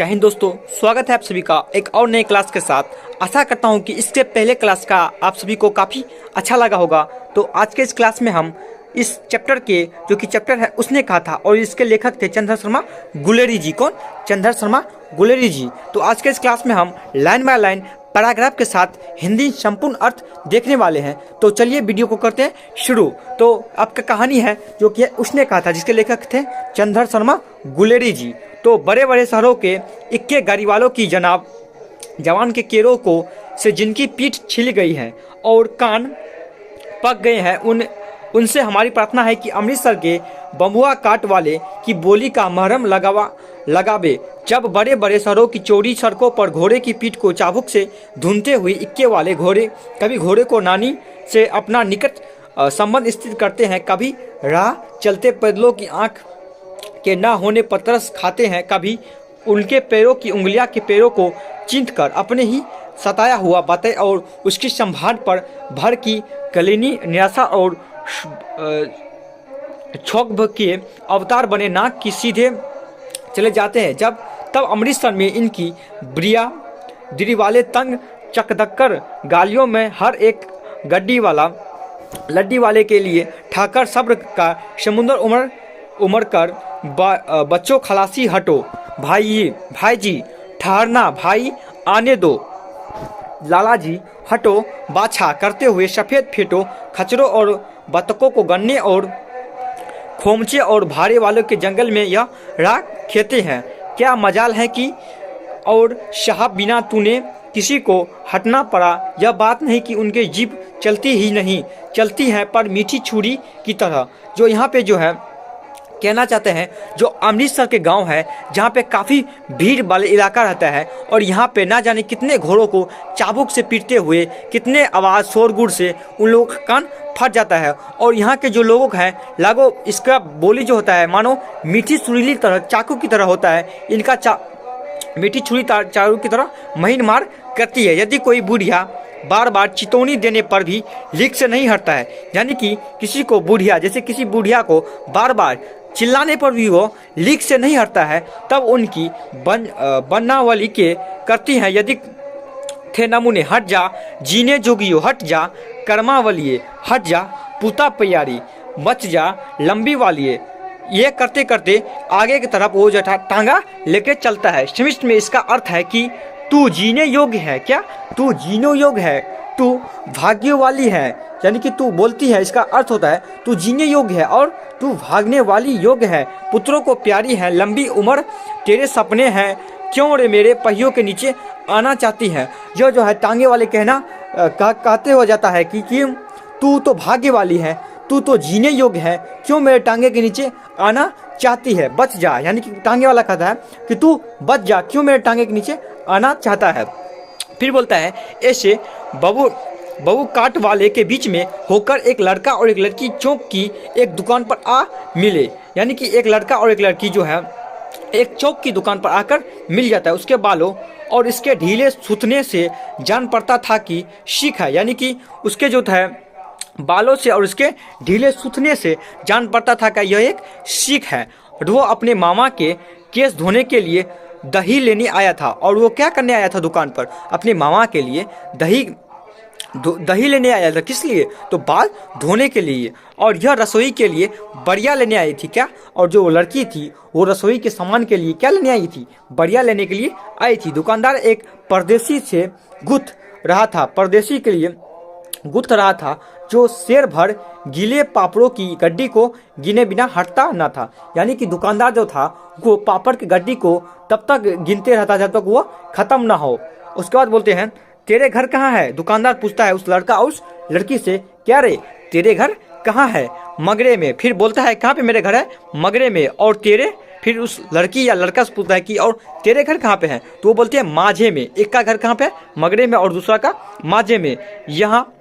जय हिंद दोस्तों, स्वागत है आप सभी का एक और नए क्लास के साथ। आशा करता हूं कि इसके पहले क्लास का आप सभी को काफ़ी अच्छा लगा होगा। तो आज के इस क्लास में हम इस चैप्टर के जो कि चैप्टर है उसने कहा था और इसके लेखक थे चंद्र शर्मा गुलेरी जी। कौन? चंद्र शर्मा गुलेरी जी। तो आज के इस क्लास में हम लाइन बाय लाइन पैराग्राफ के साथ हिंदी संपूर्ण अर्थ देखने वाले हैं। तो चलिए वीडियो को करते हैं शुरू। तो आपका कहानी है जो कि उसने कहा था, जिसके लेखक थे चंद्र शर्मा गुलेरी जी। तो बड़े बड़े शहरों के इक्के गाड़ी वालों की जवान के केरों को से जिनकी पीठ छिल गई है और कान पक गए हैं, उनसे हमारी प्रार्थना है कि अमृतसर के बम्बुआ काट वाले की बोली का महरम लगावे। जब बड़े बड़े शहरों की चौड़ी सड़कों पर घोड़े की पीठ को चाबुक से धुनते हुए इक्के वाले कभी घोड़े को नानी से अपना निकट संबंध स्थित करते हैं, कभी राह चलते पैदलों की आंख के न होने पर तरस खाते हैं, कभी उनके पैरों की उंगलियां के पैरों को चींट कर अपने ही सताया हुआ बातें और उसकी संभाल पर भर की कलीनी निराशा और क्षोभ के अवतार बने नाक की सीधे चले जाते हैं। तब अमृतसर में इनकी दिरी वाले तंग चकदक्कर गालियों में हर एक लड्डी वाले के लिए ठाकर सब्र का समुद्र उमड़ कर बच्चों खलासी हटो, भाई जी ठहरना, भाई आने दो, लाला जी हटो, बाछा करते हुए सफ़ेद फेटो खच्चरों और बतखों को गन्ने और खोमचे और भारे वालों के जंगल में यह राह खेते हैं। क्या मजाल है कि और साहब बिना तूने किसी को हटना पड़ा। यह बात नहीं कि उनके जीभ चलती ही नहीं, चलती है पर मीठी छुरी की तरह। जो यहाँ पे जो है कहना चाहते हैं, जो अमृतसर के गांव है जहाँ पे काफ़ी भीड़ वाले इलाका रहता है और यहाँ पे ना जाने कितने घोड़ों को चाबुक से पीटते हुए, कितने आवाज़ शोरगुल से उन लोगों का कान फट जाता है। और यहाँ के जो लोग हैं लागो इसका बोली जो होता है मानो मीठी सुरीली तरह चाकू की तरह होता है। इनका मीठी छुरी चाकू की तरह महीन मार करती है। यदि कोई बुढ़िया बार बार चितौनी देने पर भी लीक से नहीं हटता है, यानी कि किसी बुढ़िया को बार बार चिल्लाने पर भी वो लीक से नहीं हटता है, तब उनकी बनावली के करती हैं। यदि थे नमूने हट जा जीने जोगियो, हट जा कर्मावलिए, हट जा पुता प्यारी, बच जा लंबी वालिए। ये करते करते आगे की तरफ वो जो टांगा लेके चलता है। समिष्ट में इसका अर्थ है कि तू जीने योग्य है। क्या? तू जीने योग्य है, तू भाग्य वाली है, यानी कि तू बोलती है, इसका अर्थ होता है तू जीने योग्य है और तू भागने वाली योग्य है। पुत्रों को प्यारी है, लंबी उम्र तेरे सपने हैं, क्यों रे मेरे पहियों के नीचे आना चाहती है। जो है टांगे वाले कहते हो जाता है कि तू तो भाग्य वाली है, तू तो जीने योग्य है, क्यों मेरे टांगे के नीचे आना चाहती है। बच जा, यानी कि टांगे वाला कहता है कि तू बच जा, क्यों मेरे टांगे के नीचे आना चाहता है। फिर बोलता है, ऐसे बबू काट वाले के बीच में होकर एक लड़का और एक लड़की चौक की एक दुकान पर आ मिले, यानी कि एक लड़का और एक लड़की जो है एक चौक की दुकान पर आकर मिल जाता है। उसके बालों और इसके ढीले सूथने से जान पड़ता था कि सिख है, यानी कि उसके जो था बालों से और इसके ढीले सूथने से जान पड़ता था कि यह एक सिख है। वो अपने मामा के केस धोने के लिए दही लेने आया था। और वो क्या करने आया था दुकान पर? अपने मामा के लिए दही लेने आया था। किस लिए? तो बाल धोने के लिए। और यह रसोई के लिए बढ़िया लेने आई थी। क्या? और जो लड़की थी वो रसोई के सामान के लिए क्या लेने आई थी? बढ़िया लेने के लिए आई थी। दुकानदार एक परदेसी से गुथ रहा था जो शेर भर गीले पापड़ों की गड्डी को गिने बिना हटता न था, यानी कि दुकानदार जो था वो पापड़ की गड्डी को तब तक गिनते रहता जब तक वो खत्म ना हो। उसके बाद बोलते हैं, तेरे घर कहाँ है? दुकानदार पूछता है उस लड़का और उस लड़की से, क्या रे तेरे घर कहाँ है? मगरे में। फिर बोलता है, कहाँ पे मेरे घर है? मगरे में। और तेरे? फिर उस लड़की या लड़का से पूछता है कि और तेरे घर कहाँ पे है? तो वो बोलते हैं माझे में। एक का घर कहाँ पे? मगरे में, और दूसरा का माझे में। यहाँ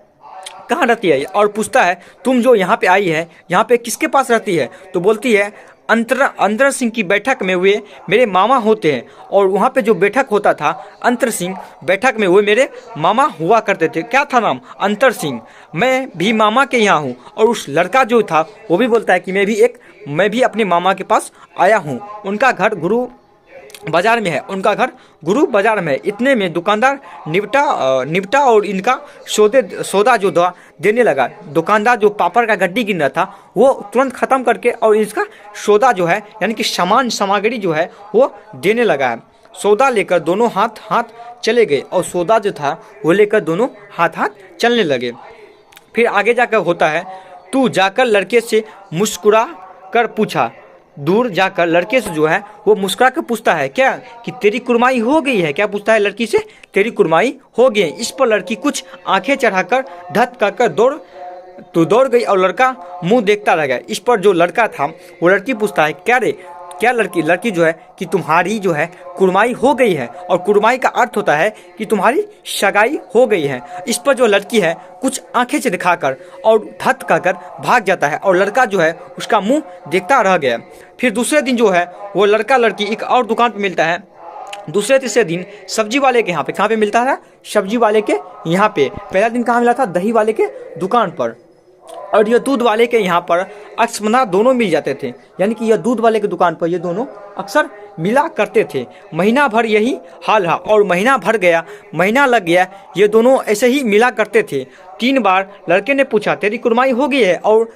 कहाँ रहती है? और पूछता है, तुम जो यहाँ पे आई है यहाँ पे किसके पास रहती है? तो बोलती है, अंतर सिंह की बैठक में वे मेरे मामा होते हैं। और वहाँ पे जो बैठक होता था अंतर सिंह बैठक में वे मेरे मामा हुआ करते थे। क्या था नाम? अंतर सिंह। मैं भी मामा के यहाँ हूँ। और उस लड़का जो था वो भी बोलता है कि मैं भी अपने मामा के पास आया हूँ। उनका घर बाजार में है, उनका घर गुरु बाजार में है। इतने में दुकानदार निपटा और इनका सौदा जो था देने लगा। दुकानदार जो पापड़ का गड्डी गिन रहा था वो तुरंत ख़त्म करके और इसका सौदा जो है यानी कि सामग्री जो है वो देने लगा है। सौदा लेकर दोनों हाथ हाथ चले गए और सौदा जो था वो लेकर दोनों हाथ हाथ चलने लगे। फिर आगे जाकर होता है, तू जाकर लड़के से मुस्कुरा कर पूछा। दूर जाकर लड़के से जो है वो मुस्कुरा कर पूछता है क्या कि तेरी कुरमाई हो गई है। क्या पूछता है लड़की से? तेरी कुरमाई हो गई है। इस पर लड़की कुछ आंखें चढ़ाकर धत कर दौड़ गई और लड़का मुंह देखता रह गया। इस पर जो लड़का था वो लड़की पूछता है क्या लड़की जो है कि तुम्हारी जो है कुरमाई हो गई है। और कुरमाई का अर्थ होता है कि तुम्हारी सगाई हो गई है। इस पर जो लड़की है कुछ आंखें से दिखाकर और धत कर भाग जाता है और लड़का जो है उसका मुंह देखता रह गया। फिर दूसरे दिन जो है वो लड़का लड़की एक और दुकान पर मिलता है। दूसरे तीसरे दिन सब्जी वाले के यहाँ पे, कहाँ पे मिलता है? सब्जी वाले के यहाँ पे। पहला दिन कहाँ मिला था? दही वाले के दुकान पर। और यह दूध वाले के यहाँ पर अक्सर दोनों मिल जाते थे, यानी कि यह दूध वाले की दुकान पर ये दोनों अक्सर मिला करते थे। महीना भर यही हाल रहा और महीना लग गया, ये दोनों ऐसे ही मिला करते थे। 3 बार लड़के ने पूछा तेरी कुरमाई हो गई है, और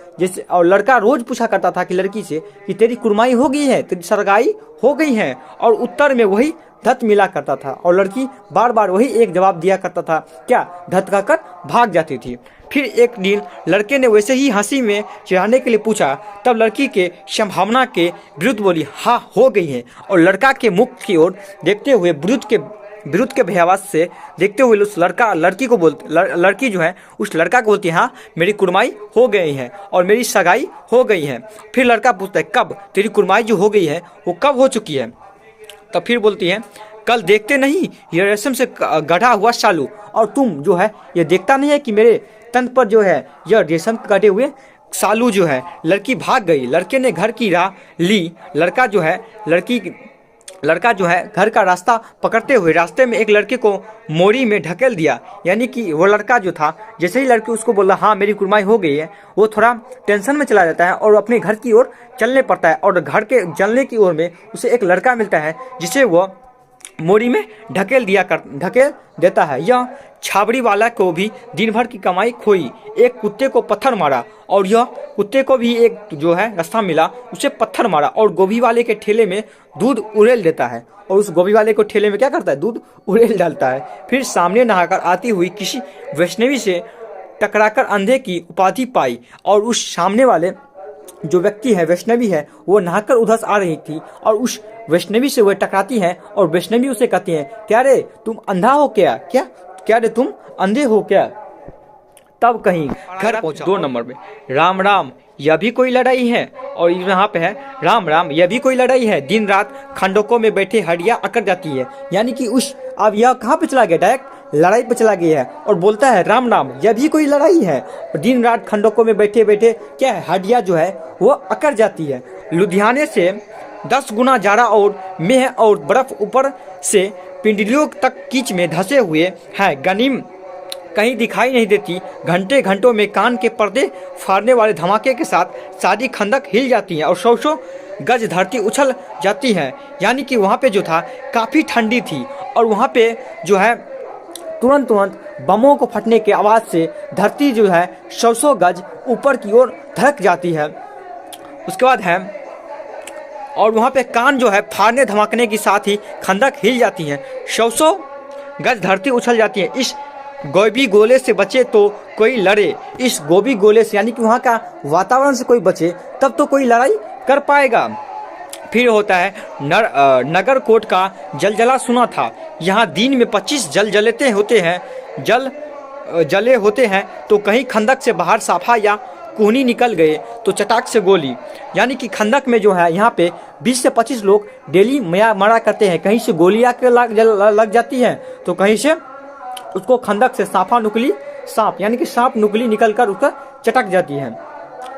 लड़का रोज पूछा करता था कि लड़की से कि तेरी कुरमाई हो गई है, तेरी सरगाई हो गई है, और उत्तर में वही धत मिला करता था और लड़की बार बार वही एक जवाब दिया करता था, क्या धत कहकर भाग जाती थी। फिर एक दिन लड़के ने वैसे ही हंसी में चिढ़ाने के लिए पूछा, तब लड़की के संभावना के विरुद्ध बोली हाँ हो गई है। और लड़का के मुख की ओर देखते हुए विरुद्ध के भयावास से देखते हुए उस लड़की जो है उस लड़का को बोलती है हाँ मेरी कुरमाई हो गई है और मेरी सगाई हो गई है। फिर लड़का पूछता है कब? तेरी कुरमाई जो हो गई है वो कब हो चुकी है? तब फिर बोलती है कल देखते नहीं ये रेशम से गढ़ा हुआ सालू, और तुम जो है ये देखता नहीं है कि मेरे तन पर जो है यह रेशम गढ़े हुए सालू जो है। लड़की भाग गई। लड़के ने घर की राह ली। लड़का जो है घर का रास्ता पकड़ते हुए रास्ते में एक लड़के को मोरी में ढकेल दिया। यानी कि वो लड़का जो था जैसे ही लड़की उसको बोला हाँ मेरी कुरमाई हो गई है, वो थोड़ा टेंशन में चला जाता है और अपने घर की ओर चलने पड़ता है। और घर के चलने की ओर में उसे एक लड़का मिलता है जिसे वो मोरी में ढकेल देता है। यह छाबड़ी वाला को भी दिन भर की कमाई खोई। एक कुत्ते को पत्थर मारा और यह कुत्ते को भी एक जो है रास्ता मिला, उसे पत्थर मारा और गोभी वाले के ठेले में दूध उड़ेल देता है। और उस गोभी वाले को ठेले में क्या करता है? दूध उड़ेल डालता है। फिर सामने नहाकर आती हुई किसी वैष्णवी से टकराकर अंधे की उपाधि पाई। और उस सामने वाले जो व्यक्ति है वैष्णवी है वो नहाकर उधर से आ रही थी और उस वैष्णवी से वह टकराती है और वैष्णवी उसे कहती है क्या रे तुम अंधा हो क्या रे तुम अंधे हो क्या? तब कहीं घर पहुंचा 2 नंबर में राम राम यह भी कोई लड़ाई है। और यहाँ पे है राम राम यह भी कोई लड़ाई है। दिन रात खंडकों में बैठे हड्डियां अकड़ जाती है। यानी कि अब यह कहाँ पे चला गया? डायरेक्ट लड़ाई पे चला गया है और बोलता है राम राम यह भी कोई लड़ाई है। दिन रात खंडकों में बैठे बैठे क्या है हड्डियां जो है वो अकड़ जाती है। लुधियाने से 10 गुना जाड़ा और मेह और बर्फ ऊपर से पिंडलियों तक कीच में धंसे हुए हैं। गनीम कहीं दिखाई नहीं देती। घंटों में कान के पर्दे फाड़ने वाले धमाके के साथ सारी खंदक हिल जाती है और 100 गज धरती उछल जाती है। यानी कि वहाँ पे जो था काफ़ी ठंडी थी और वहाँ पे जो है तुरंत बमों को फटने के आवाज़ से धरती जो है 100 गज ऊपर की ओर धड़क जाती है। उसके बाद है और वहाँ पे कान जो है फाड़ने धमाकने के साथ ही खंदक हिल जाती है। 100 गज धरती उछल जाती है। इस गोभी गोले से बचे तो कोई लड़े। इस गोभी गोले से यानी कि वहाँ का वातावरण से कोई बचे तब तो कोई लड़ाई कर पाएगा। फिर होता है नगर कोट का जलजला सुना था। यहाँ दिन में 25 जले होते हैं तो कहीं खंदक से बाहर साफा या कोहनी निकल गए तो चटाक से गोली। यानी कि खंदक में जो है यहाँ पे 20 से 25 लोग डेली मरा करते हैं। कहीं से गोली आके लग जाती है तो कहीं से उसको खंदक से सांप यानी कि सांप नुकली निकल कर उसका चटक जाती है।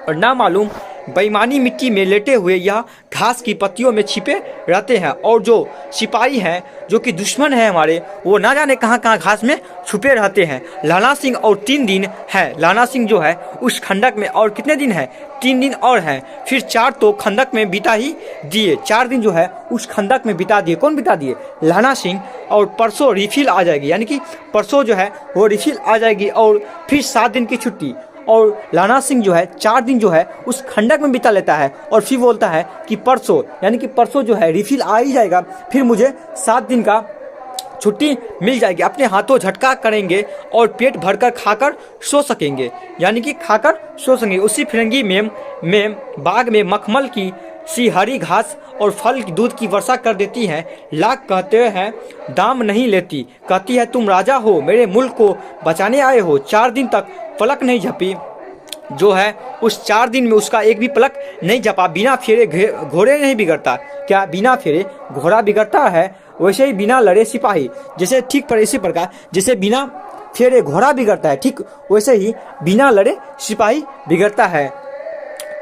और ना मालूम बेईमानी मिट्टी में लेटे हुए यह घास की पत्तियों में छिपे रहते हैं और जो सिपाही हैं जो कि दुश्मन हैं हमारे, वो ना जाने कहाँ कहाँ घास में छुपे रहते हैं। लाना सिंह और 3 दिन है, लाना सिंह जो है उस खंडक में, और कितने दिन है, 3 दिन और हैं, फिर 4 तो खंडक में बिता ही दिए, 4 दिन जो है उस खंडक में बिता दिए। कौन बिता दिए? लाना सिंह। और परसों रिफिल आ जाएगी, यानी कि परसों जो है वो रिफिल आ जाएगी और फिर 7 दिन की छुट्टी। और लाना सिंह जो है 4 दिन जो है उस खंडक में बिता लेता है और फिर बोलता है कि परसों, यानी कि परसों जो है रिफिल आ ही जाएगा, फिर मुझे 7 दिन का छुट्टी मिल जाएगी, अपने हाथों झटका करेंगे और पेट भरकर खाकर सो सकेंगे, यानी कि खाकर सो सकेंगे। उसी फिरंगी में बाग में मखमल की सी हरी घास और फल की दूध की वर्षा कर देती हैं। लाख कहते हैं दाम नहीं लेती, कहती है तुम राजा हो, मेरे मुल्क को बचाने आए हो। 4 दिन तक पलक नहीं झपी जो है, उस 4 दिन में उसका एक भी पलक नहीं झपा। बिना फेरे घोड़े नहीं बिगड़ता, क्या बिना फेरे घोड़ा बिगड़ता है? वैसे ही बिना लड़े सिपाही, जैसे ठीक पर इसी प्रकार जैसे बिना फेरे घोड़ा बिगड़ता है, ठीक वैसे ही बिना लड़े सिपाही बिगड़ता है।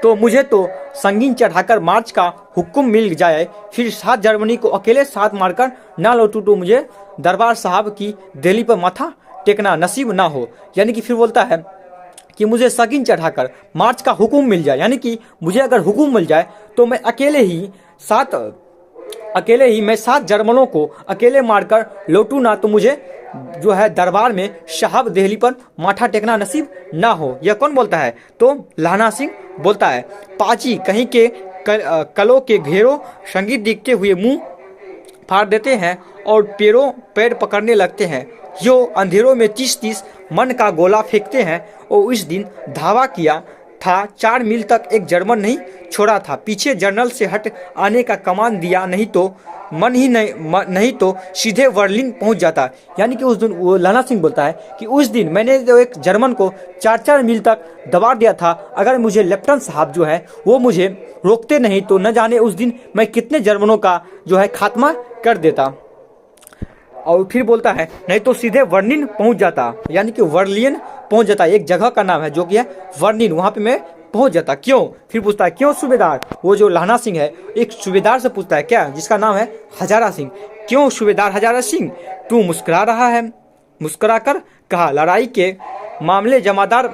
तो मुझे तो संगीन चढ़ाकर मार्च का हुक्म मिल जाए, फिर 7 जनवरी को अकेले साथ मारकर ना लौटूं तो मुझे दरबार साहब की दिल्ली पर माथा टेकना नसीब ना हो। यानी कि फिर बोलता है कि मुझे संगीन चढ़ाकर मार्च का हुक्म मिल जाए, यानी कि मुझे अगर हुक्म मिल जाए तो मैं अकेले ही मैं 7 जर्मनों को अकेले मारकर लौटूं ना तो मुझे जो है दरबार में साहब दिल्ली पर माथा टेकना नसीब ना हो। यह कौन बोलता है? तो लाना सिंह बोलता है। पाची कहीं के कलों के घेरों संगीत दिखते हुए मुंह फाड़ देते हैं और पैर पकड़ने लगते हैं। जो अंधेरों में 30-30 मन का गोला फेंकते हैं और इस दिन धावा किया था, 4 मील तक एक जर्मन नहीं छोड़ा था। पीछे जनरल से हट आने का कमान दिया, नहीं तो नहीं तो सीधे बर्लिन पहुंच जाता। यानी कि उस दिन वो लाना सिंह बोलता है कि उस दिन मैंने जो एक जर्मन को 4-4 मील तक दबा दिया था, अगर मुझे लेफ्टिनेंट साहब जो है वो मुझे रोकते नहीं तो न जाने उस दिन मैं कितने जर्मनों का जो है खात्मा कर देता। और फिर बोलता है नहीं तो सीधे वर्लिन पहुंच जाता, यानी कि वर्लियन पहुंच जाता, एक जगह का नाम है जो कि है वर्लिन, वहां पे मैं पहुंच जाता। क्यों? फिर पूछता है क्यों सूबेदार? वो जो लाना सिंह है एक सूबेदार से पूछता है क्या, जिसका नाम है हजारा सिंह। क्यों सूबेदार हजारा सिंह, तू मुस्कुरा रहा है? मुस्कुरा कर कहा, लड़ाई के मामले जमादार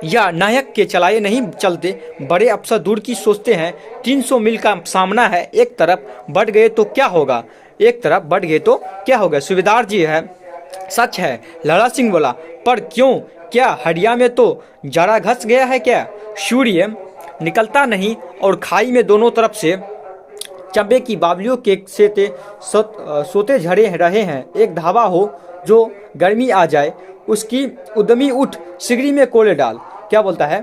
या नायक के चलाए नहीं चलते, बड़े अफसर दूर की सोचते हैं। 300 मील का सामना है, एक तरफ बढ़ गए तो क्या होगा, एक तरफ बढ़ गए तो क्या होगा? सूबेदार जी है, सच है, लाला सिंह बोला। पर क्यों, क्या हड़िया में तो जरा घस गया है क्या? सूर्य निकलता नहीं और खाई में दोनों तरफ से चंबे की बावलियों के सोते झड़े रहे हैं। एक धावा हो जो गर्मी आ जाए, उसकी उद्यमी उठ सिगड़ी में कोले डाल। क्या बोलता है?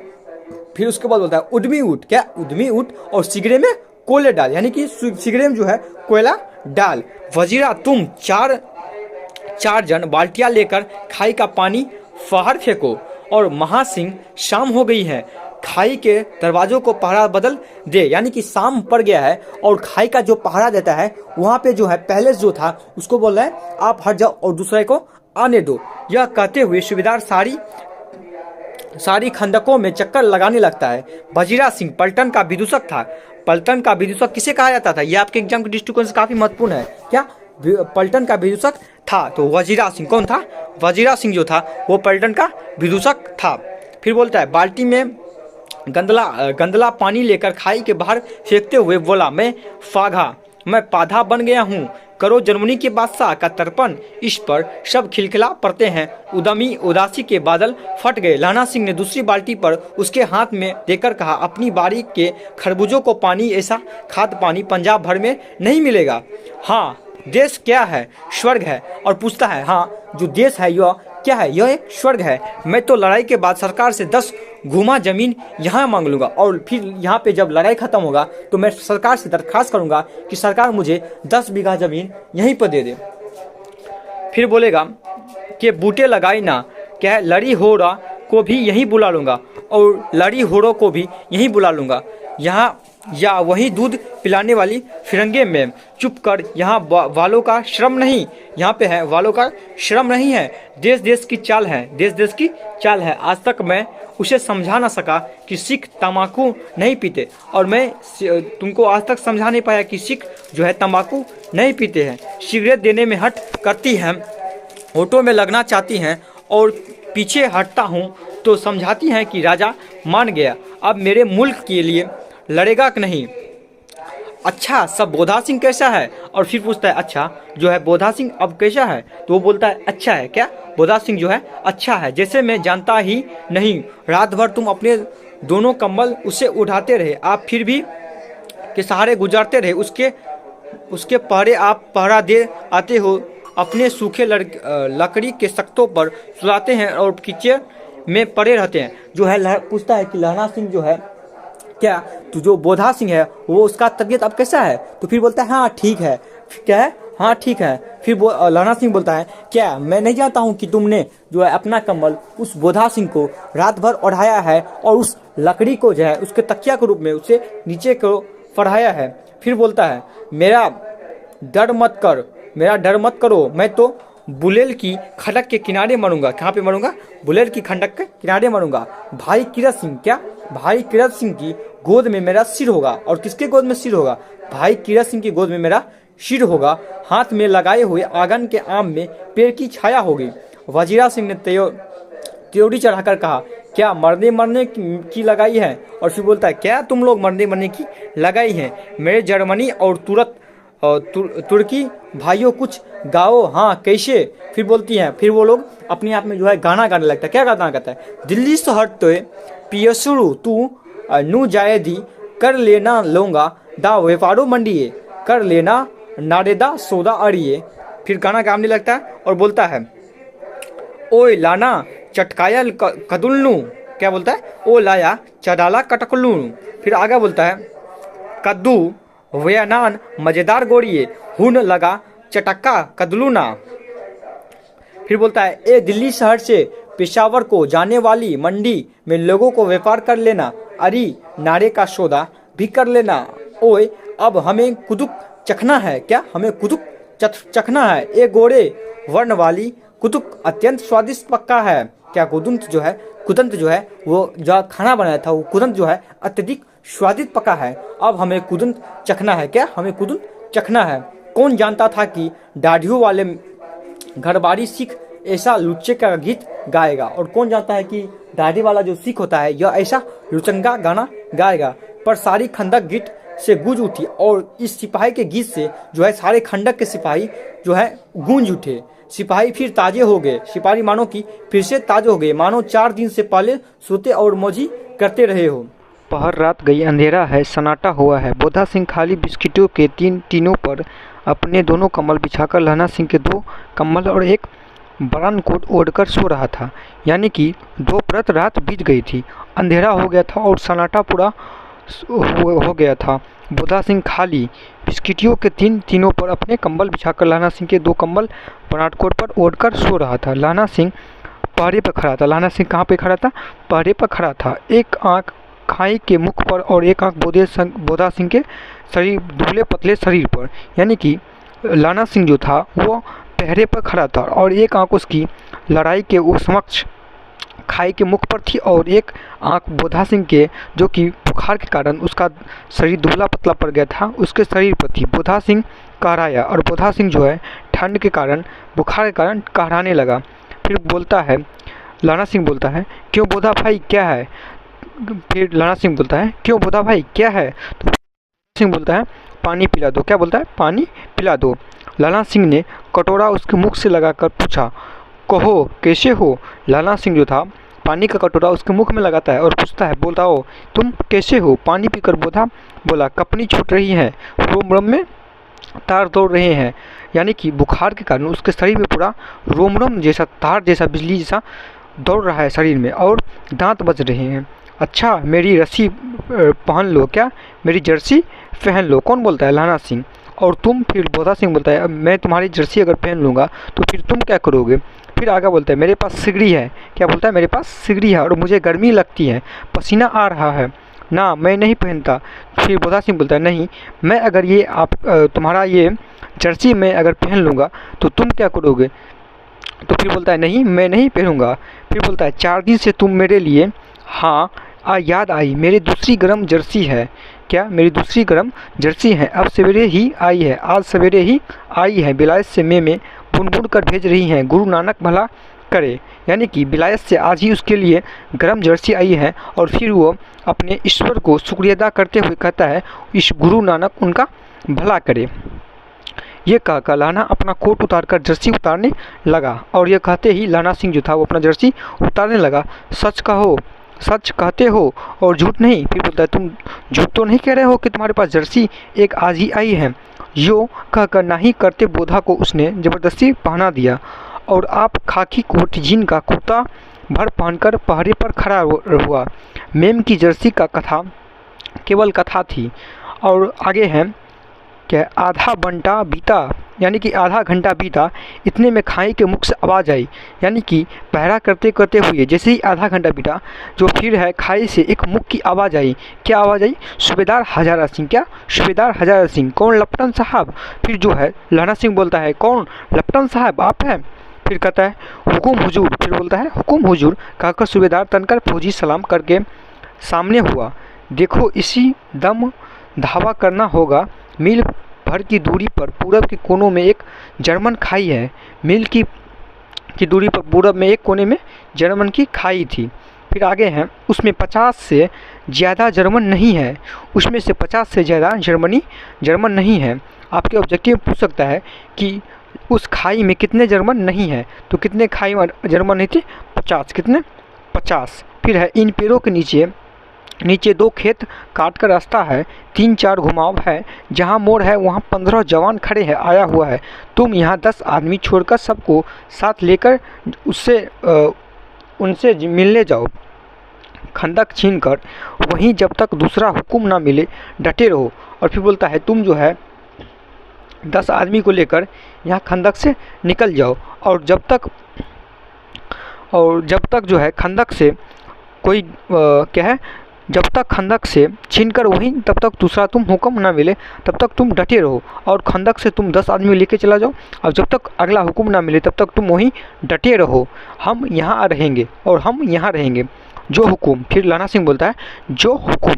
फिर उसके बाद बोलता है उद्यमी उठ, क्या उद्यमी उठ और सिगड़े में कोले डाल, यानी कि सिगड़े में जो है कोयला डाल। वजीरा तुम 4 जन बाल्टियां लेकर खाई का पानी फहार फेंको। और महासिंह शाम हो गई है, खाई के दरवाजों को पहरा बदल दे, यानी कि शाम पड़ गया है और खाई का जो पहरा देता है वहाँ पे जो है पहले जो था उसको बोल रहा है आप हट जाओ और दूसरे को आने दो। यह कहते हुए सूबेदार सारी खंदकों में चक्कर लगाने लगता है। वजीरा सिंह पलटन का विदूषक था। पलटन का विदूषक किसे कहा जाता था? यह आपके एग्जाम के दृष्टिकोण से काफी महत्वपूर्ण है। क्या पलटन का विदूषक था? तो वजीरा सिंह कौन था? वजीरा सिंह जो था वो पलटन का विदूषक था। फिर बोलता है बाल्टी में गंदला पानी लेकर खाई के बाहर फेंकते हुए बोला, मैं पाधा बन गया हूँ, करो जर्मनी के बादशाह का तर्पण। इस पर सब खिलखिला पड़ते हैं। उदासी के बादल फट गए। लाना सिंह ने दूसरी बाल्टी पर उसके हाथ में देकर कहा, अपनी बारी के खरबूजों को पानी, ऐसा खाद पानी पंजाब भर में नहीं मिलेगा। हाँ, देश क्या है? स्वर्ग है। और पूछता है हाँ, जो देश है यह क्या है? यह एक स्वर्ग है। मैं तो लड़ाई के बाद सरकार से 10 घुमा जमीन यहाँ मांग लूंगा और फिर यहाँ पे जब लड़ाई खत्म होगा तो मैं सरकार से दरखास्त करूंगा कि सरकार मुझे 10 बीघा जमीन यहीं पर दे दे। फिर बोलेगा कि बूटे लगाई ना, क्या लड़ी होड़ा को भी यहीं बुला लूंगा और लड़ी होड़ों को भी यहीं बुला लूंगा। यहाँ या वही दूध पिलाने वाली फिरंगे में चुप कर, यहाँ वालों का श्रम नहीं, यहाँ पे है वालों का श्रम नहीं है, देश देश की चाल है, देश देश की चाल है। आज तक मैं उसे समझा ना सका कि सिख तंबाकू नहीं पीते, और मैं तुमको आज तक समझा नहीं पाया कि सिख जो है तंबाकू नहीं पीते हैं। सिगरेट देने में हट करती हैं, ऑटो में लगना चाहती हैं और पीछे हटता हूँ तो समझाती हैं कि राजा मान गया, अब मेरे मुल्क के लिए लड़ेगा कि नहीं। अच्छा, सब बोधा सिंह कैसा है? और फिर पूछता है अच्छा जो है बोधा सिंह अब कैसा है? तो वो बोलता है अच्छा है क्या? बोधा सिंह जो है अच्छा है, जैसे मैं जानता ही नहीं। रात भर तुम अपने दोनों कंबल उससे उठाते रहे, आप फिर भी के सहारे गुजारते रहे, उसके पहरे आप पहरा दे आते हो, अपने सूखे लकड़ी के सख्तों पर सुलाते हैं और कीचड़ में पड़े रहते हैं। जो है पूछता है कि लहना सिंह जो है क्या, तो जो बोधा सिंह है वो उसका तबीयत अब कैसा है? तो फिर बोलता है हाँ ठीक है। क्या है? हाँ ठीक है। फिर लहना सिंह बोलता है क्या मैं नहीं जानता हूँ कि तुमने जो है अपना कंबल उस बोधा सिंह को रात भर ओढ़ाया है और उस लकड़ी को जो है उसके तकिया के रूप में उसे नीचे को पढ़ाया है। फिर बोलता है मेरा डर मत करो, मैं तो बुलेल की खंडक के किनारे मरूंगा। कहाँ पे मरूंगा? बुलेल की खंडक के किनारे मरूंगा। भाई किरत सिंह क्या? भाई किरत सिंह की गोद में मेरा सिर होगा। और किसके गोद में सिर होगा? भाई किरत सिंह की गोद में मेरा सिर होगा। हाथ में लगाए हुए आंगन के आम में पेड़ की छाया होगी। वजीरा सिंह ने त्योरी चढ़ाकर कहा क्या मरने की लगाई है? और फिर बोलता है क्या तुम लोग मरने की लगाई है? मेरे जर्मनी और तुर्की भाइयों कुछ गाओ। हाँ कैसे? फिर बोलती हैं, फिर वो लोग अपने आप में जो है गाना गाने लगता है। क्या गाना गाता है? दिल्ली शहर तो पियसुरु तू नू जायदी कर लेना लूंगा दा व्यापारो मंडिये कर लेना नारेदा सौदा अड़िए। फिर गाना गाने लगता है और बोलता है ओए लाना चटकाया कदुल्नू। क्या बोलता है? ओ लाया चडाला कटकलू। फिर आगे बोलता है कद्दू वयानान मजेदार गोड़िए हुन लगा चटक्का कदलूना। फिर बोलता है ए दिल्ली शहर से पेशावर को जाने वाली मंडी में लोगों को व्यापार कर लेना, अरी नारे का सौदा भी कर लेना। ओए अब हमें कुदुक चखना है। क्या? हमें कुदुक चखना है। ए गोरे वर्ण वाली कुदुक अत्यंत स्वादिष्ट पक्का है। क्या? कुदंत जो है वो जो खाना बनाया था वो कुदंत जो है अत्यधिक स्वादिष्ट पका है। अब हमें कुदंत चखना है। क्या? हमें कुदंत चखना है। कौन जानता था कि दाढ़ियों वाले घरबारी सिख ऐसा लुच्चे का गीत गाएगा? और कौन जानता है कि दाढ़ी वाला जो सिख होता है यह ऐसा लुचंगा गाना गाएगा? पर सारी खंडक गीत से गूंज उठी और इस सिपाही के गीत से जो है सारे खंडक के सिपाही जो है गूंज उठे। सिपाही फिर ताजे हो गए। सिपाही मानो कि फिर से ताजे हो गए, मानो 4 दिन से पहले सोते और मौजी करते रहे हो। पहर रात गई, अंधेरा है, सन्नाटा हुआ है। बोधा सिंह खाली बिस्किटों के टीनों पर अपने दोनों कंबल बिछाकर लहना सिंह के 2 कंबल और एक बरान कोट ओढ़कर सो रहा था। यानी कि 2 परत रात बीत गई थी, अंधेरा हो गया था और सन्नाटा पूरा हो गया था। बोधा सिंह खाली बिस्किटियों के टीनों पर अपने कंबल बिछाकर लहना सिंह के 2 कंबल बरानकोट पर ओढ़कर सो रहा था। लहना सिंह पहरे पर खड़ा था। लहना सिंह कहाँ पे खड़ा था? पहरे पर खड़ा था। एक आँख खाई के मुख पर और एक आँख बोधा सिंह के शरीर दुबले पतले शरीर पर। यानी कि लहना सिंह जो था वो पहरे पर खड़ा था और एक आँख उसकी लड़ाई के समक्ष खाई के मुख पर थी और एक आँख बोधा सिंह के जो कि बुखार के कारण उसका शरीर दुबला पतला पड़ गया था उसके शरीर पर थी। बोधा सिंह कहराया और बोधा सिंह जो है ठंड के कारण बुखार के कारण कहराने लगा। फिर बोलता है लहना सिंह बोलता है क्यों बोधा भाई क्या है? फिर लहना सिंह बोलता है क्यों बोधा भाई क्या है? तो सिंह बोलता है पानी पिला दो। क्या बोलता है? पानी पिला दो। लहना सिंह ने कटोरा उसके मुख से लगाकर पूछा कहो कैसे हो? लहना सिंह जो था पानी का कटोरा उसके मुख में लगाता है और पूछता है बताओ तुम कैसे हो? पानी पीकर बोधा बोला कपनी छूट रही है, रोम रोम में तार दौड़ रहे हैं। यानी कि बुखार के कारण उसके शरीर में पूरा रोम रोम जैसा तार जैसा बिजली जैसा दौड़ रहा है शरीर में और दांत बज रहे हैं। अच्छा मेरी रस्सी पहन लो। क्या? मेरी जर्सी पहन लो। कौन बोलता है? लहना सिंह। और तुम? फिर बोधा सिंह बोलता है मैं तुम्हारी जर्सी अगर पहन लूँगा तो फिर तुम क्या करोगे? फिर आगे बोलता है मेरे पास सिगड़ी है। क्या बोलता है? मेरे पास सिगड़ी है और मुझे गर्मी लगती है, पसीना आ रहा है। ना मैं नहीं पहनता। फिर बोधा सिंह बोलता है नहीं, मैं अगर ये आप तुम्हारा ये जर्सी मैं अगर पहन लूँगा तो तुम क्या करोगे? तो फिर बोलता है नहीं मैं नहीं पहनूंगा। फिर बोलता है 4 दिन से तुम मेरे लिए, हाँ याद आई, मेरी दूसरी गर्म जर्सी है। क्या? मेरी दूसरी गर्म जर्सी है, अब सवेरे ही आई है, आज सवेरे ही आई है, विलायत से मैं बुन बुन कर भेज रही हैं, गुरु नानक भला करे। यानी कि विलायत से आज ही उसके लिए गर्म जर्सी आई है। और फिर वो अपने ईश्वर को शुक्रिया अदा करते हुए कहता है इस गुरु नानक उनका भला करे। ये कहकर लाना अपना कोट उतारकर जर्सी उतारने लगा और ये कहते ही लाना सिंह जो था वो अपना जर्सी उतारने लगा। सच कहो, सच कहते हो और झूठ नहीं? फिर बोलता है तुम झूठ तो नहीं कह रहे हो कि तुम्हारे पास जर्सी एक आज ही आई है? यो कहकर नहीं करते बोधा को उसने ज़बरदस्ती पहना दिया और आप खाकी कोट जीन का कुर्ता भर पहनकर पहरे पर खड़ा हुआ। मेम की जर्सी का कथा केवल कथा थी। और आगे है क्या? आधा घंटा बीता, यानी कि आधा घंटा बीता, इतने में खाई के मुख से आवाज़ आई। यानी कि पहरा करते करते हुए जैसे ही आधा घंटा बीता जो फिर है खाई से एक मुख की आवाज़ आई। क्या आवाज़ आई? सूबेदार हजारा सिंह। क्या? सूबेदार हजारा सिंह। कौन? लपटन साहब। फिर जो है लाना सिंह बोलता है कौन? लपटन साहब आप हैं? फिर कहता है हुकुम हुजूर। फिर बोलता है हुकुम हुजूर कहकर सूबेदार तनकर फौजी सलाम करके सामने हुआ। देखो इसी दम धावा करना होगा। मील भर की दूरी पर पूरब के कोनों में एक जर्मन खाई है। मील की दूरी पर पूरब में एक कोने में जर्मन की खाई थी। फिर आगे हैं उसमें 50 से ज़्यादा जर्मन नहीं है। उसमें से 50 से ज़्यादा जर्मन नहीं है। आपके ऑब्जेक्टिव पूछ सकता है कि उस खाई में कितने जर्मन नहीं है, तो कितने खाई में जर्मन नहीं थे? 50। कितने? 50। फिर है इन पेड़ों के नीचे 2 खेत काट कर रास्ता है, 3-4 घुमाव है, जहाँ मोड़ है वहाँ 15 जवान खड़े हैं आया हुआ है। तुम यहाँ 10 आदमी छोड़कर सबको साथ लेकर उनसे मिलने जाओ। खंदक छीन कर वहीं जब तक दूसरा हुक्म ना मिले डटे रहो। और फिर बोलता है तुम जो है 10 आदमी को लेकर यहाँ खंदक से निकल जाओ और जब तक जो है खंदक से कोई क्या है, जब तक खंदक से छीनकर वहीं तब तक दूसरा तुम हुक्म ना मिले तब तक तुम डटे रहो। और खंदक से तुम 10 आदमी लेके चला जाओ और जब तक अगला हुक्म ना मिले तब तक तुम वहीं डटे रहो। हम यहाँ रहेंगे और हम यहाँ रहेंगे। जो हुक्म। फिर लाना सिंह बोलता है जो हुक्म।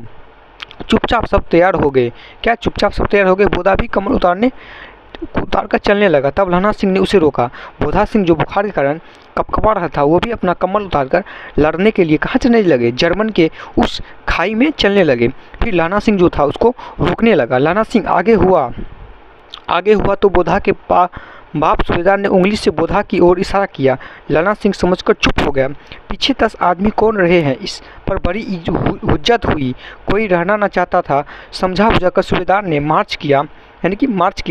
चुपचाप सब तैयार हो गए। क्या? चुपचाप सब तैयार हो गए। बोधा भी कमल उतार कर चलने लगा। तब लाना सिंह ने उसे रोका। बोधा सिंह जो बुखार के कारण कपकपा रहा था वो भी अपना कम्बल उतारकर लड़ने के लिए कहाँ चलने लगे? जर्मन के उस खाई में चलने लगे। फिर लाना सिंह जो था उसको रोकने लगा। लाना सिंह आगे हुआ तो बोधा के बाप सूबेदार ने उंगली से बोधा की ओर इशारा किया। लाना सिंह समझकर चुप हो गया। पीछे 10 आदमी कौन रहे हैं इस पर बड़ी हुज्जत हुई। कोई रहना न चाहता था। समझा बुझाकर सूबेदार ने मार्च किया।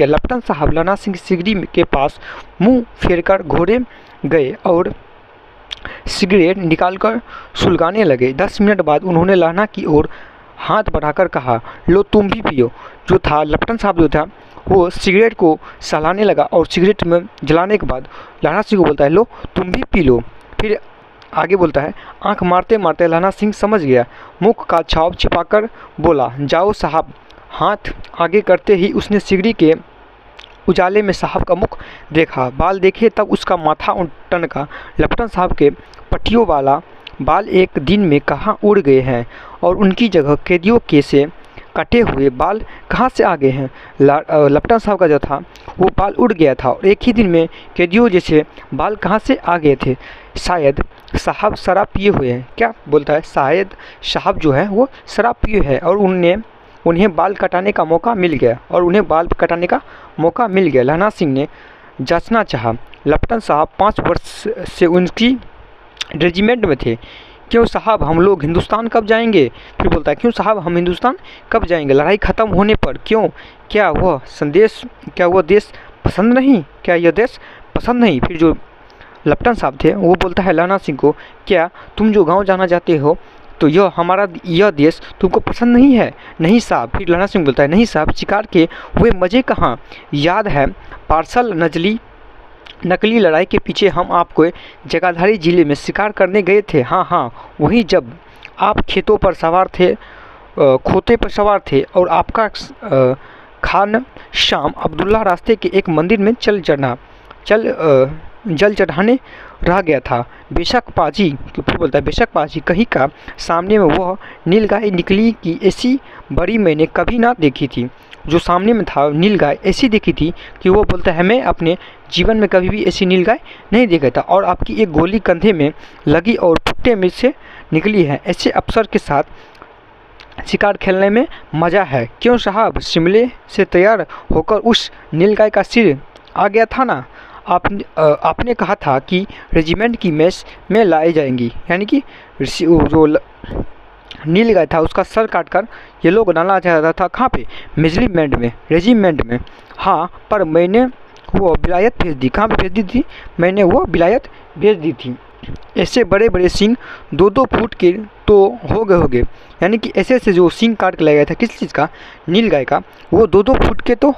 लपटन साहब लाना सिंह सिगड़ी के पास मुंह फेरकर घोड़े गए और सिगरेट निकालकर सुलगाने लगे। 10 मिनट बाद उन्होंने लाना की ओर हाथ बढ़ाकर कहा लो तुम भी पियो। जो था लपटन साहब जो था वो सिगरेट को सहलाने लगा और सिगरेट में जलाने के बाद लाना सिंह को बोलता है लो तुम भी पी लो। फिर आगे बोलता है आंख मारते मारते लाना सिंह समझ गया। मुख का छाव छिपाकर बोला जाओ साहब। हाथ आगे करते ही उसने सिगड़ी के उजाले में साहब का मुख देखा। बाल देखे तब उसका माथा टनका। लपटन साहब के पट्टियों वाला बाल एक दिन में कहाँ उड़ गए हैं और उनकी जगह कैदियों के से कटे हुए बाल कहाँ से आ गए हैं। लपटन साहब का जो था वो बाल उड़ गया था और एक ही दिन में कैदियों जैसे बाल कहाँ से आ गए थे। शायद साहब शराब पिए हुए हैं। क्या बोलता है? शायद साहब जो है वो शराब पिए हैं और उन्हें बाल कटाने का मौका मिल गया। लाना सिंह ने जांचना चाहा। लपटन साहब 5 वर्ष से उनकी रेजिमेंट में थे। क्यों साहब हम लोग हिंदुस्तान कब जाएंगे? फिर बोलता है क्यों साहब हम हिंदुस्तान कब जाएंगे? लड़ाई ख़त्म होने पर। क्यों? क्या वह देश पसंद नहीं? क्या यह देश पसंद नहीं? फिर जो लपटन साहब थे वो बोलता है लाना सिंह को क्या तुम जो गांव जाना चाहते हो तो यह देश तुमको पसंद नहीं है? नहीं साहब। फिर लाना सिंह बोलता है नहीं साहब शिकार के हुए मज़े कहाँ याद है? पार्सल नकली लड़ाई के पीछे हम आपको जगाधरी ज़िले में शिकार करने गए थे। हाँ वहीं जब आप खेतों पर सवार थे खोते पर सवार थे और आपका खान शाम अब्दुल्ला रास्ते के एक मंदिर में जल चढ़ाने रह गया था। बेशक पाजी, फिर बोलता है बेशक पाजी कहीं का सामने में वह नीलगाय निकली कि ऐसी बड़ी मैंने कभी ना देखी थी। जो सामने में था नीलगाय ऐसी देखी थी कि वो बोलता है मैं अपने जीवन में कभी भी ऐसी नीलगाय नहीं देखा था, और आपकी एक गोली कंधे में लगी और फुट्टे में से निकली है। ऐसे अफसर के साथ शिकार खेलने में मज़ा है। क्यों साहब, शिमले से तैयार होकर उस नीलगाय का सिर आ गया था ना। आपने कहा था कि रेजिमेंट की मेस में लाए जाएंगी, यानी कि जो नीलगाय था उसका सर काटकर ये लोग डालना चाहता था। कहाँ पे? रेजिमेंट में। हाँ, पर मैंने वो विलायत भेज दी। कहाँ पे भेज दी थी? मैंने वो विलायत भेज दी थी। ऐसे बड़े बड़े सिंग 2-2 फुट के तो होंगे, यानी कि ऐसे ऐसे जो सिंग काट के लाया गया था किस चीज़ का? नीलगाय का, वो 2-2 फुट के तो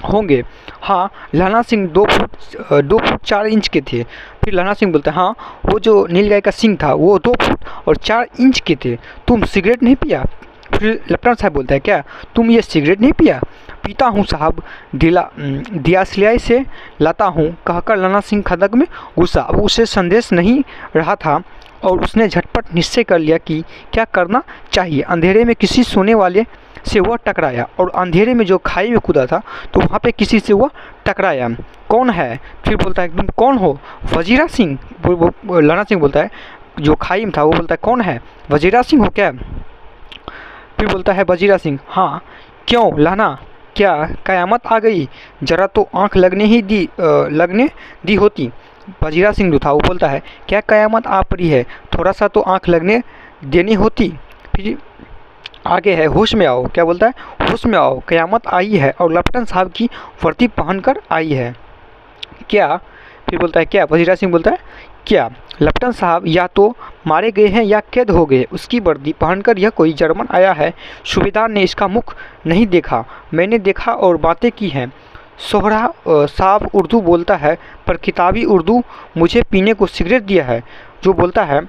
होंगे। हाँ, लहना सिंह 2 फुट 4 इंच के थे। फिर लहना सिंह बोलते हैं हाँ, वो जो नीलगाय का सिंग था वो 2 फुट और 4 इंच के थे। तुम सिगरेट नहीं पिया? फिर लेफ्टिनेंट साहब बोलता है क्या तुम ये सिगरेट नहीं पिया? पीता हूँ साहब, दियासलियाई से लाता हूँ, कहकर लहना सिंह खंदक में घुसा। अब उसे संदेश नहीं रहा था और उसने झटपट निश्चय कर लिया कि क्या करना चाहिए। अंधेरे में किसी सोने वाले से वह टकराया, और अंधेरे में जो खाई में कूदा था तो वहाँ पे किसी से वह टकराया। कौन है? फिर बोलता है तुम कौन हो? वजीरा सिंह। लहना सिंह बोलता है, जो खाई में था वो बोलता है कौन है? वजीरा सिंह हो क्या? फिर बोलता है वजीरा सिंह। हाँ, क्यों लहना, क्या कयामत आ गई? जरा तो आँख लगने दी होती। वजीरा सिंह जो था वो बोलता है क्या कयामत आ पड़ी है, थोड़ा सा तो आँख लगने देनी होती। फिर आगे है होश में आओ। क्या बोलता है? होश में आओ, कयामत आई है और लेफ्टिनेंट साहब की वर्दी पहनकर आई है। क्या? फिर बोलता है क्या? वजीरा सिंह बोलता है क्या लेफ्टिनेंट साहब या तो मारे गए हैं या कैद हो गए। उसकी वर्दी पहनकर यह कोई जर्मन आया है। सूबेदार ने इसका मुख नहीं देखा, मैंने देखा और बातें की हैं। सोहरा साहब उर्दू बोलता है, पर किताबी उर्दू मुझे पीने को सिगरेट दिया है। जो बोलता है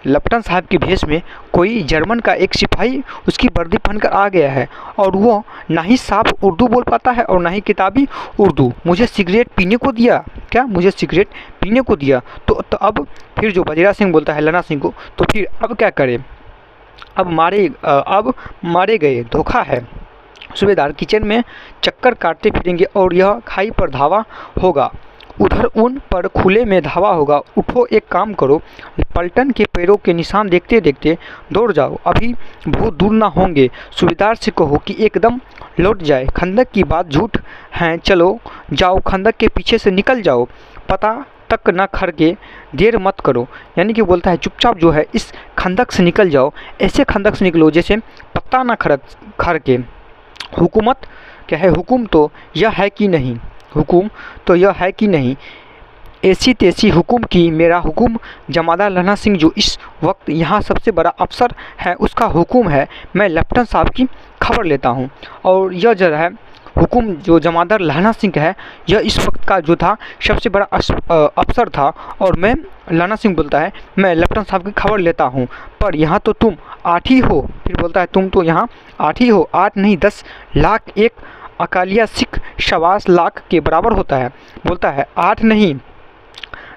लेफ्टिनेंट साहब की भेष में कोई जर्मन का एक सिपाही उसकी वर्दी पहनकर आ गया है, और वो ना ही साफ उर्दू बोल पाता है और ना ही किताबी उर्दू। मुझे सिगरेट पीने को दिया। क्या? मुझे सिगरेट पीने को दिया। तो अब फिर जो वजीरा सिंह बोलता है लहना सिंह को, तो फिर अब क्या करें? अब मारे गए, धोखा है। सूबेदार किचन में चक्कर काटते फिरेंगे और यह खाई पर धावा होगा, उधर उन पर खुले में धावा होगा। उठो, एक काम करो, पलटन के पैरों के निशान देखते देखते दौड़ जाओ, अभी बहुत दूर ना होंगे। सूबेदार से कहो कि एकदम लौट जाए। खंदक की बात झूठ है, चलो जाओ, खंदक के पीछे से निकल जाओ, पता तक न खड़के, देर मत करो। यानी कि बोलता है चुपचाप जो है इस खंदक से निकल जाओ, ऐसे खंदक से निकलो जैसे पत्ता ना खड़के। हुकूमत क्या है? हुकुम तो यह है कि नहीं, हुकुम तो यह है कि नहीं, ऐसी तैसी हुकुम की। मेरा हुकुम जमादार लहना सिंह जो इस वक्त यहाँ सबसे बड़ा अफसर है उसका हुकुम है। मैं लेफ्टिनेंट साहब की खबर लेता हूँ, और यह जो है हुकुम जो जमादार लहना सिंह है, यह इस वक्त का जो था सबसे बड़ा अफसर था, और मैं लहना सिंह बोलता है मैं लेफ्टिनेंट साहब की खबर लेता हूँ, पर यहाँ तो तुम 8 ही हो। फिर बोलता है तुम तो यहाँ 8 ही हो, 8 नहीं 10 लाख एक अकालिया सिख 125 लाख के बराबर होता है। बोलता है 8 नहीं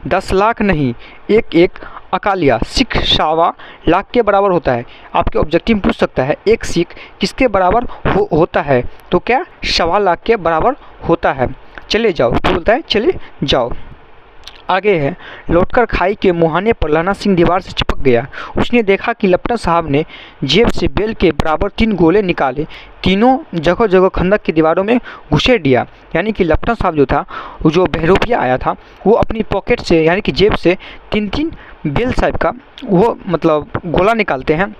10 लाख नहीं, एक अकालिया सिख 125 लाख के बराबर होता है। आपके ऑब्जेक्टिव पूछ सकता है एक सिख किसके बराबर होता है? तो क्या 125 लाख के बराबर होता है। चले जाओ, तो बोलता है चले जाओ। आगे है, लौटकर खाई के मुहाने पर लहना सिंह दीवार से चिपक गया। उसने देखा कि लेफ्टिनेंट साहब ने जेब से बेल के बराबर 3 गोले निकाले, तीनों जगह जगह खंदक की दीवारों में घुसेड़ दिया। यानी कि लेफ्टिनेंट साहब जो था, जो बहरूपिया आया था, वो अपनी पॉकेट से यानी कि जेब से 3-3 बेल साहब का वो मतलब गोला निकालते हैं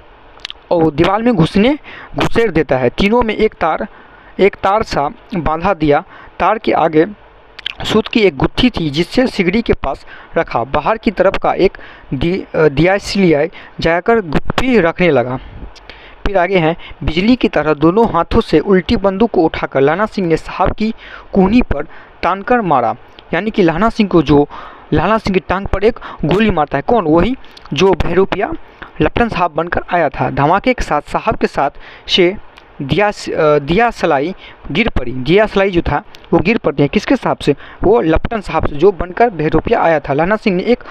और दीवार में घुसेड़ देता है। तीनों में एक तार सा बांधा दिया। तार के आगे सूत की एक गुत्थी थी जिससे सिगड़ी के पास रखा। बाहर की तरफ का एक दियासलिया जाकर गुत्थी रखने लगा। फिर आगे हैं, बिजली की तरह दोनों हाथों से उल्टी बंदूक को उठाकर लहना सिंह ने साहब की कूहनी पर तानकर मारा। यानी कि लहना सिंह की टांग पर एक गोली मारता है। कौन? वही जो बहरूपिया लपटन साहब बनकर आया था। धमाके के साथ साहब के साथ से दिया सलाई गिर पड़ी। दिया सलाई जो था वो गिर पड़ती है किसके साहब से? वो लपटन साहब से, जो बनकर बहरूपिया आया था। लाना सिंह ने एक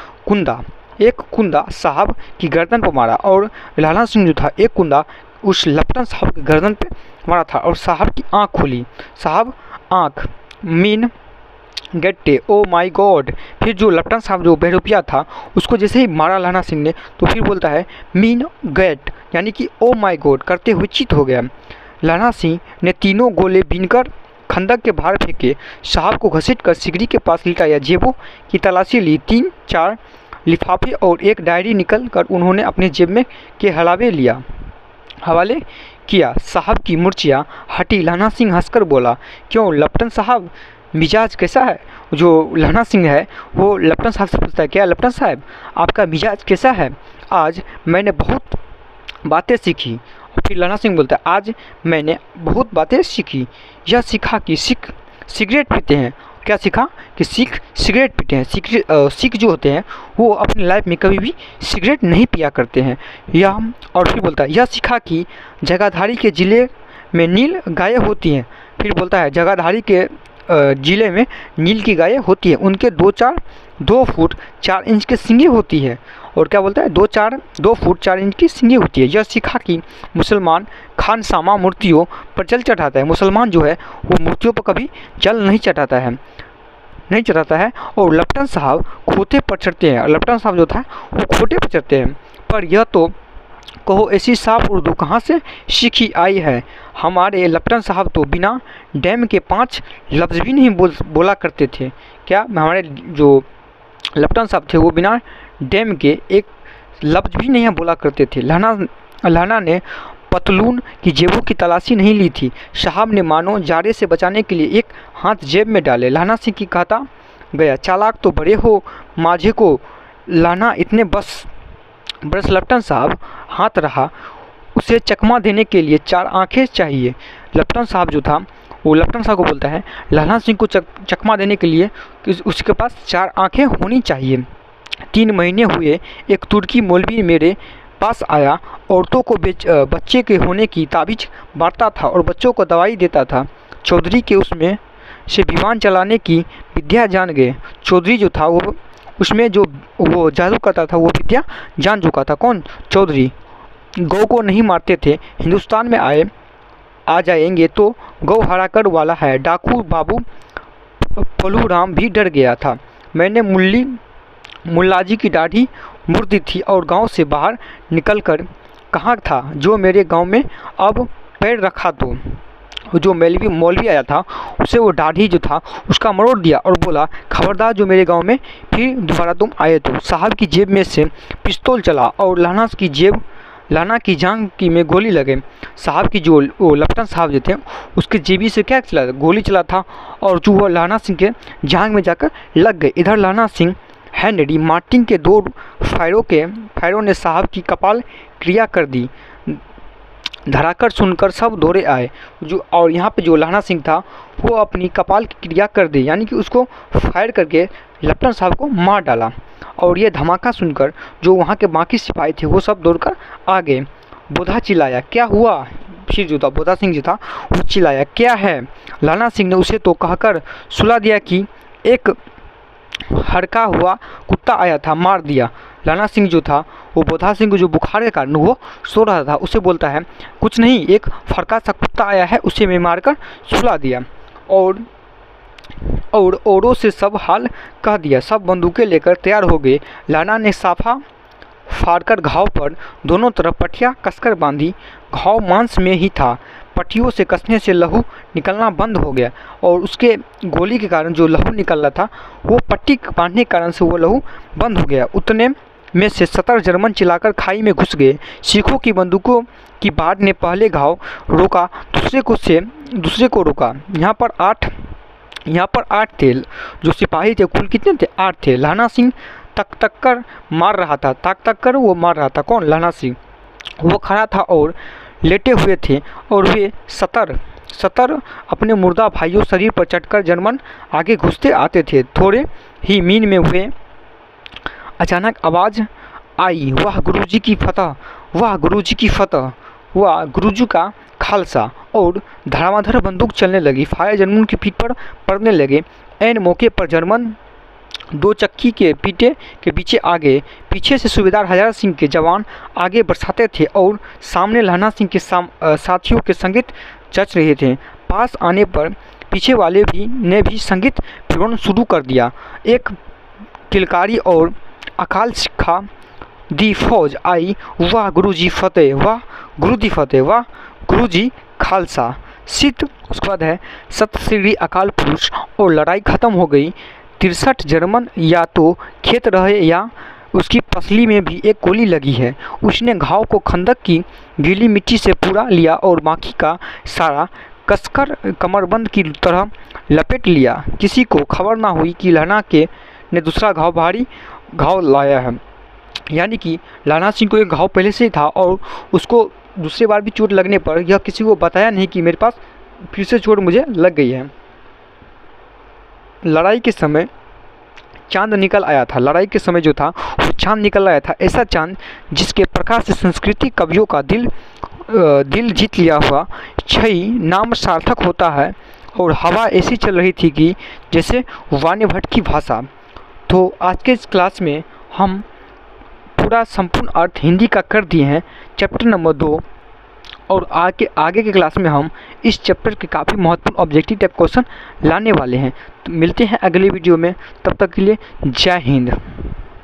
कुंदा साहब की गर्दन पर मारा और लाना सिंह जो था एक कुंदा उस लपटन साहब की गर्दन पे मारा था और साहब की आँख खुली। साहब आँख मीन गेट्टे, ओ माई गॉड। फिर जो लपटन साहब जो बहरूपिया था उसको जैसे ही मारा लाना सिंह ने तो फिर बोलता है मीन गेट, यानी कि ओ माई गॉड करते हुए चित हो गया। लाना सिंह ने तीनों गोले बीनकर खंदक के बाहर फेंके। साहब को घसीट कर सिगरी के पास लिटाया। जेबों की तलाशी ली। 3-4 लिफाफे और एक डायरी निकल कर उन्होंने अपने जेब में के हवाले किया। साहब की मुर्चियाँ हटी। लाना सिंह हंसकर बोला, क्यों लपटन साहब मिजाज कैसा है? जो लाना सिंह है वो लपटन साहब से पूछता है, क्या लपटन साहब आपका मिजाज कैसा है? आज मैंने बहुत बातें सीखी। और फिर लाना सिंह बोलता है, आज मैंने बहुत बातें सीखी। यह सीखा कि सिगरेट पीते हैं। क्या सीखा? कि सिगरेट पीते हैं। सिख जो होते हैं वो अपनी लाइफ में कभी भी सिगरेट नहीं पिया करते हैं। और फिर बोलता है, यह सीखा कि जगाधारी के ज़िले में नील गायें होती हैं। फिर बोलता है, जगाधारी के ज़िले में नील की गायें होती है, उनके 2 फुट 4 इंच की सींगी होती है। और क्या बोलता है? 2 फुट 4 इंच की सींगी होती है। यह सीखा कि मुसलमान खानसामा मूर्तियों पर जल चढ़ाता है। मुसलमान जो है वो मूर्तियों पर कभी जल नहीं चढ़ाता है। और लपटन साहब खोते पर चढ़ते हैं। लपटन साहब जो था वो खोटे पर चढ़ते हैं। पर यह तो कहो ऐसी साफ उर्दू कहाँ से सीखी आई है? हमारे लपटन साहब तो बिना डैम के 5 लफ्ज़ भी नहीं बोला करते थे। क्या? हमारे जो लपटन साहब थे वो बिना डैम के एक लफ्ज़ भी नहीं बोला करते थे। लाना ने पतलून की जेबों की तलाशी नहीं ली थी। साहब ने मानो जाड़े से बचाने के लिए एक हाथ जेब में डाले। लाना सिंह की कहता गया, चालाक तो बड़े हो माझे को लाना, इतने बरस लपटन साहब हाथ रहा। उसे चकमा देने के लिए 4 आँखें चाहिए। लपटन साहब जो था वो लपटन साहब को बोलता है, लाना सिंह को चकमा देने के लिए उसके पास 4 आँखें होनी चाहिए। 3 महीने हुए एक तुर्की मौलवी मेरे पास आया। औरतों को बच्चे के होने की ताबीज़ बांटता था और बच्चों को दवाई देता था। चौधरी के उसमें से विमान चलाने की विद्या जान गए। चौधरी जो था वो उसमें जो वो जादू करता था वो विद्या जान चुका था। कौन? चौधरी। गौ को नहीं मारते थे। हिंदुस्तान में आ जाएंगे तो गौ हराकर वाला है। डाकू बाबू पलूराम भी डर गया था। मैंने मुल्लाजी की दाढ़ी मुड़ दी थी और गांव से बाहर निकलकर कहा था, जो मेरे गांव में अब पैर रखा तो जो मौलवी आया था उसे वो दाढ़ी जो था उसका मरोड़ दिया और बोला, खबरदार जो मेरे गांव में फिर दोबारा तुम आए तो। साहब की जेब में से पिस्तौल चला और लाना की जांग की में गोली लगे। साहब की जो वो लपटन साहब जो थे उसके जेबी से क्या चला? गोली चला था और जो वो लाना सिंह के जांग में जाकर लग गए। इधर लाना सिंह हेनरी मार्टिन के 2 फायरों ने साहब की कपाल क्रिया कर दी। धड़ाकर सुनकर सब दौड़े आए। और यहाँ पे जो लाना सिंह था वो अपनी कपाल की क्रिया कर दी, यानी कि उसको फायर करके लपटन साहब को मार डाला। और ये धमाका सुनकर जो वहाँ के बाकी सिपाही थे वो सब दौड़कर आ गए। बोधा चिल्लाया, क्या हुआ? फिर जो था बोधा सिंह जो था वो चिल्लाया, क्या है? लाना सिंह ने उसे तो कहकर सुला दिया कि एक हड़का हुआ कुत्ता आया था, मार दिया। लाना सिंह जो था वो बोधा सिंह को जो बुखार के कारण वो सो रहा था उसे बोलता है, कुछ नहीं, एक फड़का सा कुत्ता आया है उसे मैं मारकर सुला दिया। और औरों से सब हाल कह दिया। सब बंदूकें लेकर तैयार हो गए। लाना ने साफा फाड़कर घाव पर दोनों तरफ पट्टियाँ कसकर बांधी। घाव मांस में ही था। पट्टियों से कसने से लहू निकलना बंद हो गया और उसके गोली के कारण जो लहू निकल रहा था वो पट्टी बांधने के कारण से वो लहू बंद हो गया। उतने में से 70 जर्मन चिल्लाकर खाई में घुस गए। सिखों की बंदूकों की बाढ़ ने पहले घाव रोका, दूसरे को रोका। यहाँ पर 8 थे जो सिपाही थे। कुल कितने थे? 8 थे। लाना सिंह तक कर मार रहा था। तक कर वो मार रहा था। कौन? लाना सिंह। वो खड़ा था और लेटे हुए थे और वे 70 अपने मुर्दा भाइयों शरीर पर चढ़कर जर्मन आगे घुसते आते थे। थोड़े ही मीन में हुए अचानक आवाज़ आई, वाह गुरुजी की फतह, वाह गुरुजी की फतह, वाह गुरुजी का खालसा। और धड़ाधड़ बंदूक चलने लगी। फायर जर्मन की पीठ पर पड़ने लगे। ऐन मौके पर जर्मन दो चक्की के पीटे के पीछे आगे। पीछे से सूबेदार हजारा सिंह के जवान आगे बरसाते थे और सामने लहना सिंह के साथियों के संगीत चच रहे थे। पास आने पर पीछे वाले ने भी संगीत फिरौन शुरू कर दिया। एक किलकारी और अकाल सिखा दी फौज आई, वाह गुरुजी फतेह, वाह गुरुजी फतेह, वाह गुरुजी खालसा। सिद्ध उसके बाद है सत श्री अकाल पुरुष। और लड़ाई ख़त्म हो गई। 63 जर्मन या तो खेत रहे या उसकी पसली में भी एक गोली लगी है। उसने घाव को खंदक की गीली मिट्टी से पूरा लिया और बाकी का सारा कसकर कमरबंद की तरह लपेट लिया। किसी को खबर ना हुई कि लहना के ने दूसरा भारी घाव लाया है। यानी कि लहना सिंह को एक घाव पहले से ही था और उसको दूसरी बार भी चोट लगने पर यह किसी को बताया नहीं कि मेरे पास फिर से चोट मुझे लग गई है। लड़ाई के समय चांद निकल आया था। लड़ाई के समय जो था वो चांद निकल आया था। ऐसा चांद जिसके प्रकाश से संस्कृति कवियों का दिल जीत लिया हुआ छई नाम सार्थक होता है। और हवा ऐसी चल रही थी कि जैसे वाणी भट्ट की भाषा। तो आज के इस क्लास में हम पूरा संपूर्ण अर्थ हिंदी का कर दिए हैं, चैप्टर नंबर 2। और आगे के क्लास में हम इस चैप्टर के काफ़ी महत्वपूर्ण ऑब्जेक्टिव टाइप क्वेश्चन लाने वाले हैं। तो मिलते हैं अगले वीडियो में, तब तक के लिए जय हिंद।